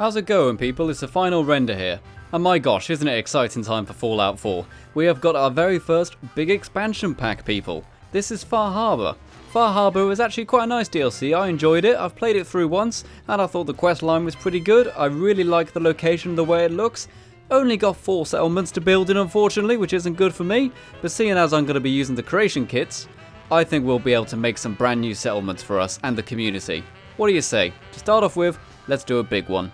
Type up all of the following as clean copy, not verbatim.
How's it going, people? It's the final render here. And my gosh, isn't it exciting time for Fallout 4? We have got our very first big expansion pack, people. This is Far Harbor. Far Harbor was actually quite a nice DLC. I enjoyed it. I've played it through once and I thought the quest line was pretty good. I really like the location, the way it looks. Only got 4 settlements to build in, unfortunately, which isn't good for me. But seeing as I'm going to be using the creation kits, I think we'll be able to make some brand new settlements for us and the community. What do you say? To start off with, let's do a big one.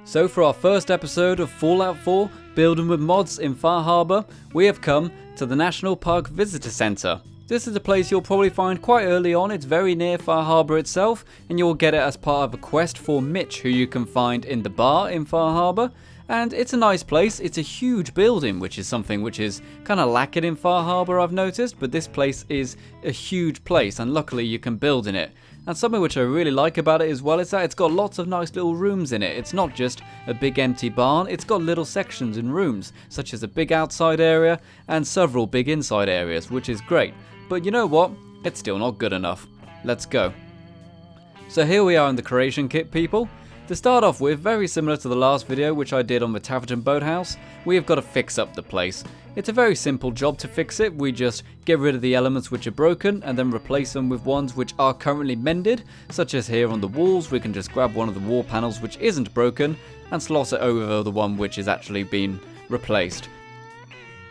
So for our first episode of Fallout 4, building with mods in Far Harbor, we have come to the National Park Visitor Center. This is a place you'll probably find quite early on. It's very near Far Harbor itself, and you'll get it as part of a quest for Mitch, who you can find in the bar in Far Harbor. And it's a nice place. It's a huge building, which is something which is kind of lacking in Far Harbor, I've noticed, but this place is a huge place, and luckily you can build in it. And something which I really like about it as well is that it's got lots of nice little rooms in it. It's not just a big empty barn, it's got little sections and rooms, such as a big outside area and several big inside areas, which is great. But you know what? It's still not good enough. Let's go. So here we are in the creation kit, people. To start off with, very similar to the last video which I did on the Taverton Boathouse, we have got to fix up the place. It's a very simple job to fix it. We just get rid of the elements which are broken and then replace them with ones which are currently mended, such as here on the walls. We can just grab one of the wall panels which isn't broken and slot it over the one which is actually been replaced.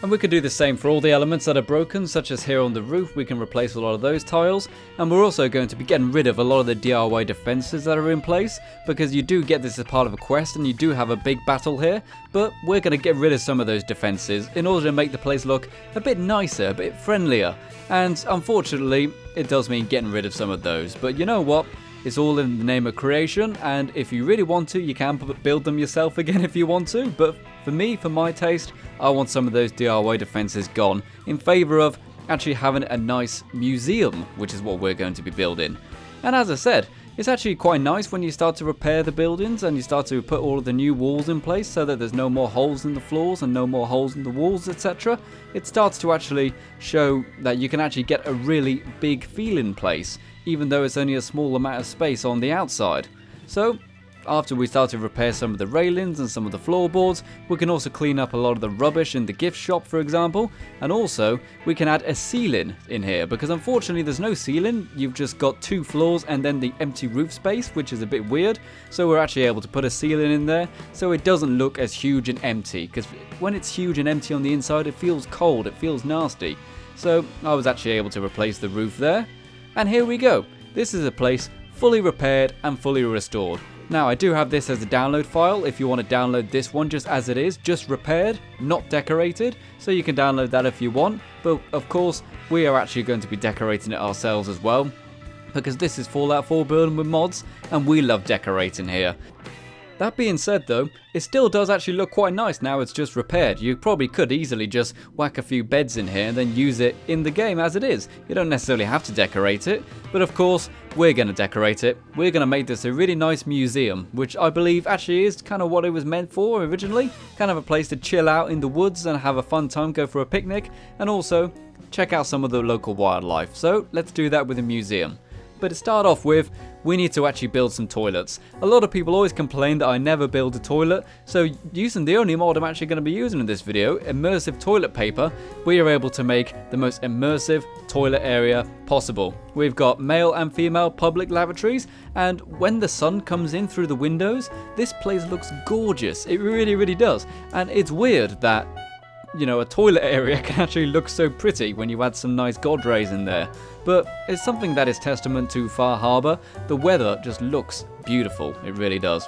And we could do the same for all the elements that are broken, such as here on the roof. We can replace a lot of those tiles, and we're also going to be getting rid of a lot of the DIY defenses that are in place, because you do get this as part of a quest and you do have a big battle here, but we're going to get rid of some of those defenses in order to make the place look a bit nicer, a bit friendlier. And unfortunately, it does mean getting rid of some of those, but you know what? It's all in the name of creation, and if you really want to, you can build them yourself again if you want to, but for me, for my taste, I want some of those DIY defenses gone in favour of actually having a nice museum, which is what we're going to be building. And as I said, it's actually quite nice when you start to repair the buildings and you start to put all of the new walls in place so that there's no more holes in the floors and no more holes in the walls, etc. It starts to actually show that you can actually get a really big feel in place, even though it's only a small amount of space on the outside. So after we start to repair some of the railings and some of the floorboards, we can also clean up a lot of the rubbish in the gift shop, for example, and also we can add a ceiling in here, because unfortunately there's no ceiling. You've just got 2 floors and then the empty roof space, which is a bit weird, so we're actually able to put a ceiling in there so it doesn't look as huge and empty, because when it's huge and empty on the inside it feels cold, it feels nasty. So I was actually able to replace the roof there, and here we go. This is a place fully repaired and fully restored. Now, I do have this as a download file if you want to download this one just as it is, just repaired, not decorated, so you can download that if you want, but of course we are actually going to be decorating it ourselves as well, because this is Fallout 4 building with mods and we love decorating here. That being said though, it still does actually look quite nice now it's just repaired. You probably could easily just whack a few beds in here and then use it in the game as it is. You don't necessarily have to decorate it, but of course we're going to decorate it. We're going to make this a really nice museum, which I believe actually is kind of what it was meant for originally. Kind of a place to chill out in the woods and have a fun time, go for a picnic, and also check out some of the local wildlife. So let's do that with a museum. But to start off with, we need to actually build some toilets. A lot of people always complain that I never build a toilet, so using the only mod I'm actually going to be using in this video, immersive toilet paper, we are able to make the most immersive toilet area possible. We've got male and female public lavatories, and when the sun comes in through the windows, this place looks gorgeous. It really, really does. And it's weird that, you know, a toilet area can actually look so pretty when you add some nice god rays in there. But it's something that is testament to Far Harbor. The weather just looks beautiful, it really does.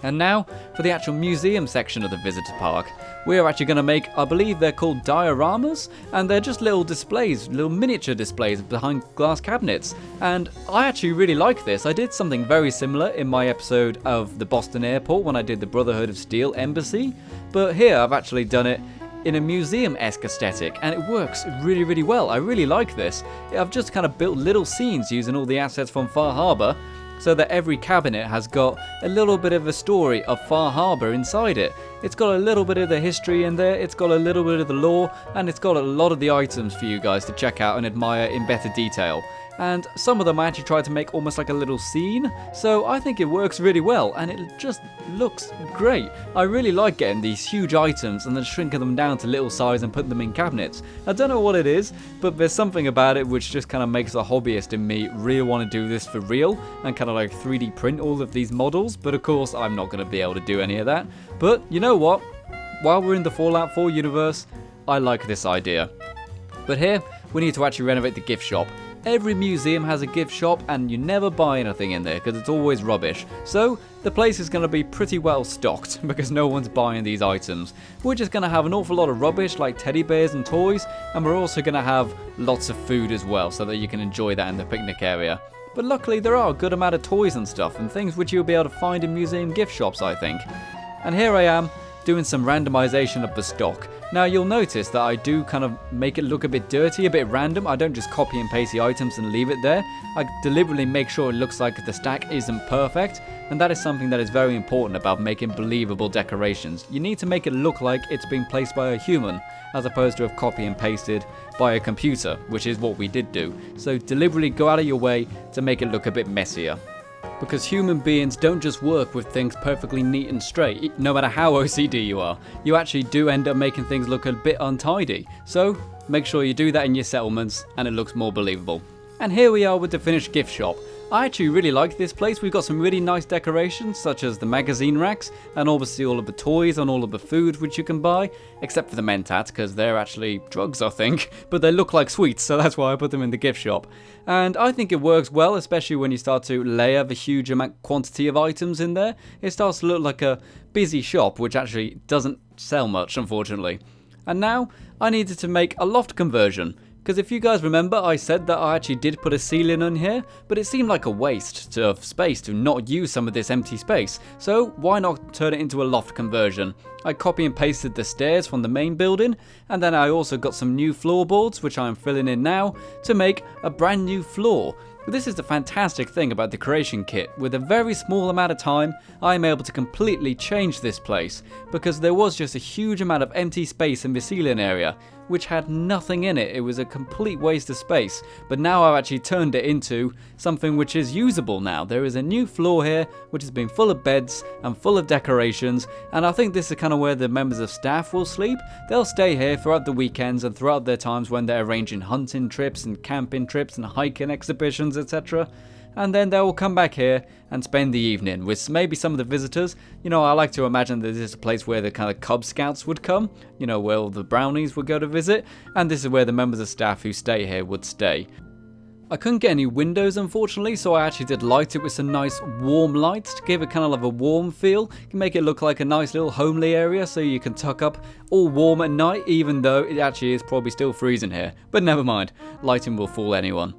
And now for the actual museum section of the visitor park. We are actually going to make, I believe they're called dioramas, and they're just little displays, little miniature displays behind glass cabinets. And I actually really like this. I did something very similar in my episode of the Boston Airport when I did the Brotherhood of Steel Embassy, but here I've actually done it in a museum-esque aesthetic, and it works really, really well. I really like this. I've just kind of built little scenes using all the assets from Far Harbor, so that every cabinet has got a little bit of a story of Far Harbor inside it. It's got a little bit of the history in there, it's got a little bit of the lore, and it's got a lot of the items for you guys to check out and admire in better detail. and some of them I actually tried to make almost like a little scene, so I think it works really well, and it just looks great. I really like getting these huge items and then shrinking them down to little size and putting them in cabinets. I don't know what it is, but there's something about it which just kind of makes the hobbyist in me really want to do this for real and kind of like 3D print all of these models, but of course I'm not going to be able to do any of that. But you know what? While we're in the Fallout 4 universe, I like this idea. But here, we need to actually renovate the gift shop. Every museum has a gift shop and you never buy anything in there because it's always rubbish. So the place is going to be pretty well stocked because no one's buying these items. We're just going to have an awful lot of rubbish like teddy bears and toys, and we're also going to have lots of food as well so that you can enjoy that in the picnic area. But luckily there are a good amount of toys and stuff and things which you'll be able to find in museum gift shops, I think. And here I am doing some randomization of the stock. Now you'll notice that I do kind of make it look a bit dirty, a bit random. I don't just copy and paste the items and leave it there. I deliberately make sure it looks like the stack isn't perfect, and that is something that is very important about making believable decorations. You need to make it look like it's being placed by a human, as opposed to have copy and pasted by a computer, which is what we did do. So deliberately go out of your way to make it look a bit messier. Because human beings don't just work with things perfectly neat and straight. No matter how OCD you are, you actually do end up making things look a bit untidy. So make sure you do that in your settlements and it looks more believable. And here we are with the finished gift shop. I actually really like this place. We've got some really nice decorations such as the magazine racks and obviously all of the toys and all of the food which you can buy, except for the mentats because they're actually drugs, I think, but they look like sweets, so that's why I put them in the gift shop. And I think it works well, especially when you start to layer the huge quantity of items in there. It starts to look like a busy shop, which actually doesn't sell much, unfortunately. And now I needed to make a loft conversion. Because if you guys remember, I said that I actually did put a ceiling in here, but it seemed like a waste of space to not use some of this empty space. So why not turn it into a loft conversion? I copy and pasted the stairs from the main building, and then I also got some new floorboards, which I'm filling in now, to make a brand new floor. This is the fantastic thing about the creation kit. With a very small amount of time, I'm able to completely change this place, because there was just a huge amount of empty space in the ceiling area, which had nothing in it. It was a complete waste of space, but now I've actually turned it into something which is usable now. There is a new floor here, which has been full of beds and full of decorations, and I think this is kind of where the members of staff will sleep. They'll stay here throughout the weekends and throughout their times when they're arranging hunting trips and camping trips and hiking exhibitions, etc. And then they will come back here and spend the evening with maybe some of the visitors. You know, I like to imagine that this is a place where the kind of Cub Scouts would come, you know, where all the brownies would go to visit, and this is where the members of staff who stay here would stay. I couldn't get any windows, unfortunately, so I actually did light it with some nice warm lights to give it kind of like a warm feel. You can make it look like a nice little homely area so you can tuck up all warm at night, even though it actually is probably still freezing here. But never mind, lighting will fool anyone.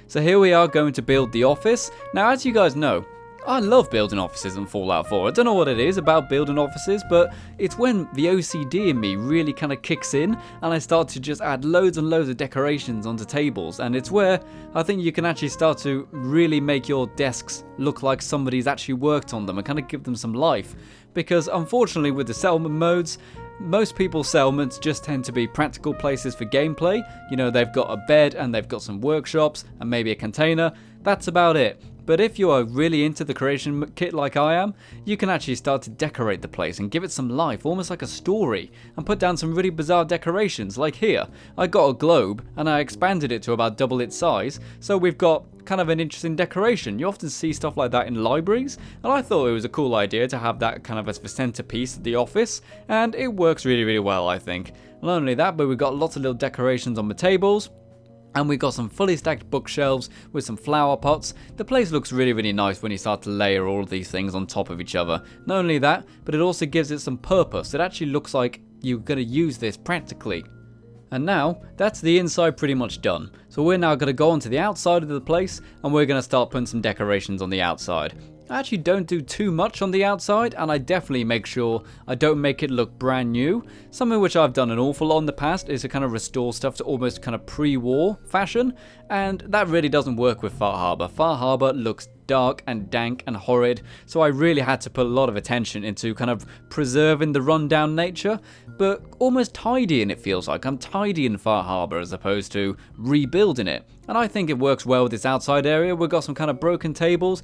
So here we are going to build the office. Now, as you guys know, I love building offices in Fallout 4. I don't know what it is about building offices, but it's when the OCD in me really kind of kicks in and I start to just add loads and loads of decorations onto tables, and it's where I think you can actually start to really make your desks look like somebody's actually worked on them and kind of give them some life. Because unfortunately with the settlement modes, most people's settlements just tend to be practical places for gameplay. You know, they've got a bed and they've got some workshops and maybe a container. That's about it. But if you are really into the creation kit like I am, you can actually start to decorate the place and give it some life, almost like a story, and put down some really bizarre decorations. Like here, I got a globe and I expanded it to about double its size, so we've got kind of an interesting decoration. You often see stuff like that in libraries, and I thought it was a cool idea to have that kind of as the centerpiece of the office, and it works really, really well, I think. Not only that, but we've got lots of little decorations on the tables. And we've got some fully stacked bookshelves with some flower pots. The place looks really, really nice when you start to layer all of these things on top of each other. Not only that, but it also gives it some purpose. It actually looks like you're going to use this practically. And now, that's the inside pretty much done. So we're now going to go onto the outside of the place and we're going to start putting some decorations on the outside. I actually don't do too much on the outside, and I definitely make sure I don't make it look brand new. Something which I've done an awful lot in the past is to kind of restore stuff to almost kind of pre-war fashion, and that really doesn't work with Far Harbor. Far Harbor looks dark and dank and horrid, so I really had to put a lot of attention into kind of preserving the rundown nature, but almost tidying it feels like. I'm tidying Far Harbor as opposed to rebuilding it, and I think it works well with this outside area. We've got some kind of broken tables.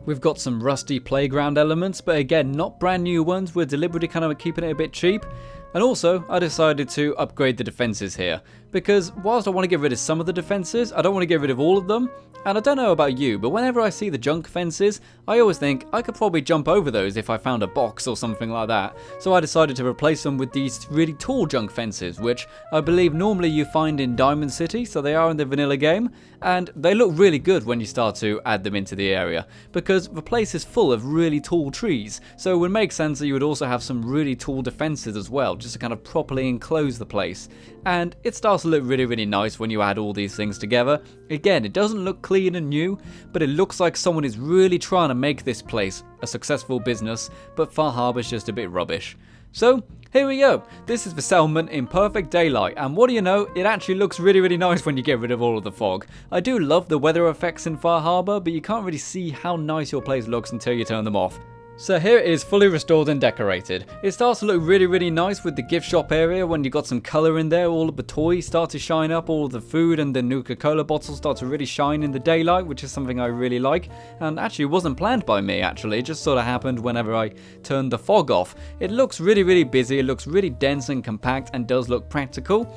We've got some rusty playground elements, but again, not brand new ones. We're deliberately kind of keeping it a bit cheap. And also, I decided to upgrade the defenses here, because whilst I want to get rid of some of the defenses, I don't want to get rid of all of them. And I don't know about you, but whenever I see the junk fences, I always think I could probably jump over those if I found a box or something like that. So I decided to replace them with these really tall junk fences, which I believe normally you find in Diamond City, so they are in the vanilla game. And they look really good when you start to add them into the area, because the place is full of really tall trees. So it would make sense that you would also have some really tall defenses as well, just to kind of properly enclose the place. And it starts to look really, really nice when you add all these things together. Again, it doesn't look clean and new, but it looks like someone is really trying to make this place a successful business, but Far Harbor's just a bit rubbish. So here we go. This is the settlement in perfect daylight, and what do you know, it actually looks really, really nice when you get rid of all of the fog. I do love the weather effects in Far Harbor, but you can't really see how nice your place looks until you turn them off. So here it is, fully restored and decorated. It starts to look really, really nice with the gift shop area when you got some colour in there. All of the toys start to shine up, all of the food and the Nuka-Cola bottles start to really shine in the daylight, which is something I really like. And actually it wasn't planned by me, actually. It just sort of happened whenever I turned the fog off. It looks really, really busy. It looks really dense and compact and does look practical.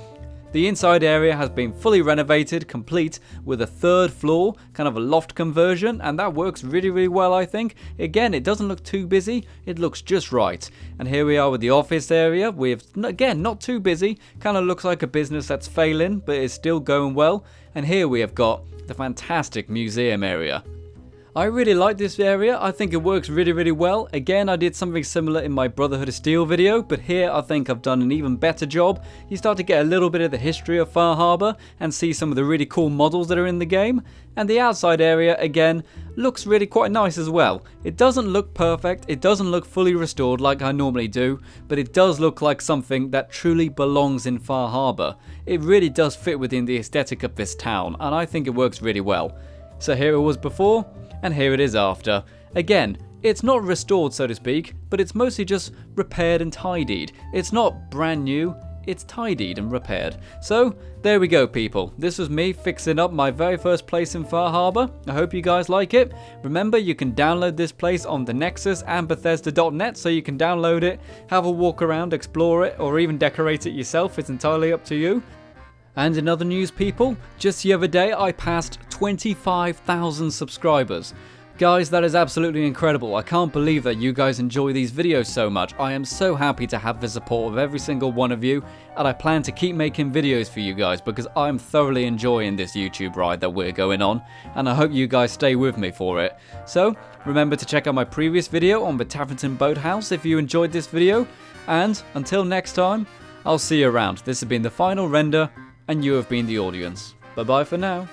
The inside area has been fully renovated, complete with a third floor, kind of a loft conversion, and that works really, really well, I think. Again, it doesn't look too busy, it looks just right. And here we are with the office area. We've, again, not too busy, kind of looks like a business that's failing, but is still going well. And here we have got the fantastic museum area. I really like this area. I think it works really, really well. Again, I did something similar in my Brotherhood of Steel video, but here I think I've done an even better job. You start to get a little bit of the history of Far Harbor and see some of the really cool models that are in the game. And the outside area, again, looks really quite nice as well. It doesn't look perfect, it doesn't look fully restored like I normally do, but it does look like something that truly belongs in Far Harbor. It really does fit within the aesthetic of this town, and I think it works really well. So here it was before, and here it is after. Again, it's not restored, so to speak, but it's mostly just repaired and tidied. It's not brand new, it's tidied and repaired. So there we go, people. This was me fixing up my very first place in Far Harbor. I hope you guys like it. Remember, you can download this place on the Nexus and Bethesda.net, so you can download it, have a walk around, explore it, or even decorate it yourself. It's entirely up to you. And in other news, people, just the other day I passed 25,000 subscribers. Guys, that is absolutely incredible. I can't believe that you guys enjoy these videos so much. I am so happy to have the support of every single one of you, and I plan to keep making videos for you guys because I'm thoroughly enjoying this YouTube ride that we're going on, and I hope you guys stay with me for it. So, remember to check out my previous video on the Taffington Boathouse if you enjoyed this video, and until next time, I'll see you around. This has been the final render, and you have been the audience. Bye bye for now.